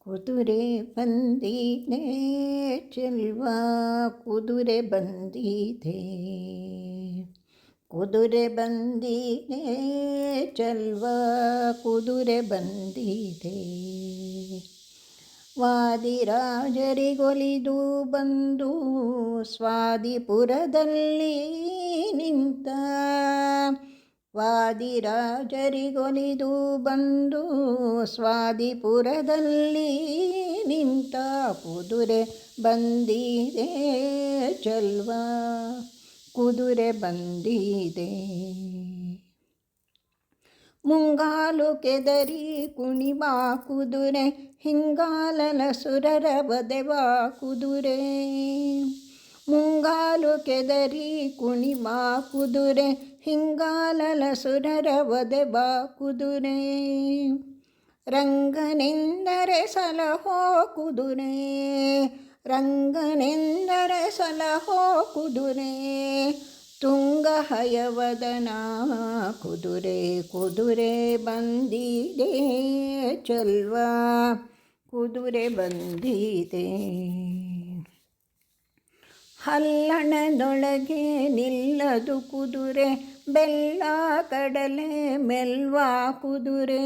ಕುದುರೆ ಬಂದಿದೆ ಚೆಲ್ವ ಕುದುರೆ ಬಂದಿದೆ, ಕುದುರೆ ಬಂದಿದೆ ಚೆಲ್ವ ಕುದುರೆ ಬಂದಿದೆ. ವಾದಿರಾಜರಿಗೊಲಿದು ಬಂದು ಸ್ವಾದಿಪುರದಲ್ಲಿ ನಿಂತ, ವಾದಿರಾಜರಿಗೊಲಿದು ಬಂದು ಸ್ವಾದಿಪುರದಲ್ಲಿ ನಿಂತ. ಕುದುರೆ ಬಂದಿದೆ ಚೆಲ್ವ ಕುದುರೆ ಬಂದಿದೆ. ಮುಂಗಾಲು ಕೆದರಿ ಕುಣಿಬಾ ಕುದುರೆ, ಹಿಂಗಾಲಲ ಸುರರ ಬದೆವಾ ಕುದುರೆ. ಮುಂಗಾಲು ಕೆದರಿ ಕುಣಿಬಾ ಕುದುರೆ, ಹಿಂಗಾಲಲ ಸುರರ ಬದೆವಾ ಕುದುರೆ. ರಂಗನೆಂದರೆ ಸಲಹೋ ಕುದುರೆ, ರಂಗನೆಂದರೆ ಸಲಹೋ ಕುದುರೆ. ತುಂಗ ಹಯವದನ ಕುದುರೆ, ಕುದುರೆ ಬಂದಿದೆ ಚೆಲ್ವ ಕುದುರೆ ಬಂದಿದೆ. ಹಲ್ಲಣದೊಳಗೆ ನಿಲ್ಲದು ಕುದುರೆ, ಬೆಲ್ಲ ಕಡಲೆ ಮೆಲ್ವ ಕುದುರೆ.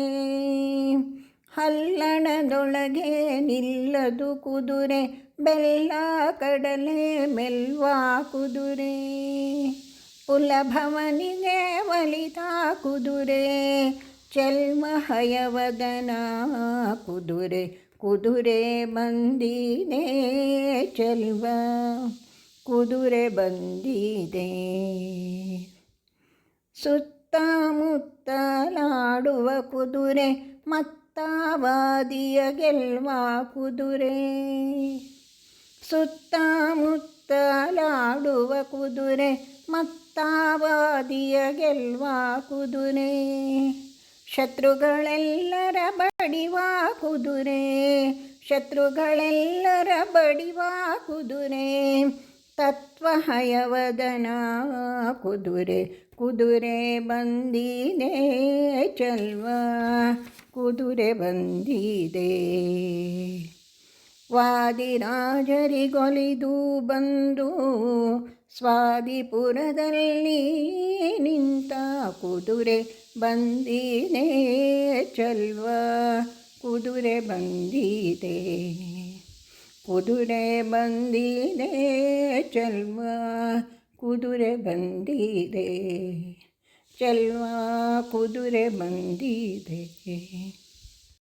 ಹಲ್ಲಣದೊಳಗೆ ನಿಲ್ಲದು ಕುದುರೆ, ಬೆಲ್ಲ ಕಡಲೆ ಮೆಲ್ವ ಕುದುರೆ. ಪುಲಭವನಿಗೆ ಒಲಿದ ಕುದುರೆ, ಚೆಲ್ವ ಹಯವದನ ಕುದುರೆ, ಕುದುರೆ ಬಂದಿದೆ ಚೆಲ್ವ ಕುದುರೆ ಬಂದಿದೆ. ಸುತ್ತಮುತ್ತಲಾಡುವ ಕುದುರೆ, ಮತ್ತವಾದಿಯ ಗೆಲ್ವ ಕುದುರೆ. ಸುತ್ತಮುತ್ತಲಾಡುವ ಕುದುರೆ, ಮತ್ತವಾದಿಯ ಗೆಲ್ವ ಕುದುರೆ. ಶತ್ರುಗಳೆಲ್ಲರ ಬಡಿವ ಕುದುರೆ, ಶತ್ರುಗಳೆಲ್ಲರ ಬಡಿವ ಕುದುರೆ. ತತ್ವ ಹಯವದನ ಕುದುರೆ, ಕುದುರೆ ಬಂದಿದೆ ಚೆಲ್ವ ಕುದುರೆ ಬಂದಿದೆ. ವಾದಿರಾಜರಿಗೊಲಿದು ಬಂದು ಸ್ವಾದಿಪುರದಲ್ಲಿ ನಿಂತ. ಕುದುರೆ ಬಂದಿದೆ ಚೆಲ್ವ ಕುದುರೆ ಬಂದಿದೆ, ಕುದುರೆ ಬಂದಿದೆ ಚೆಲ್ವ ಕುದುರೆ ಬಂದಿದೆ ಚೆಲ್ವ ಕುದುರೆ ಬಂದಿದೆ.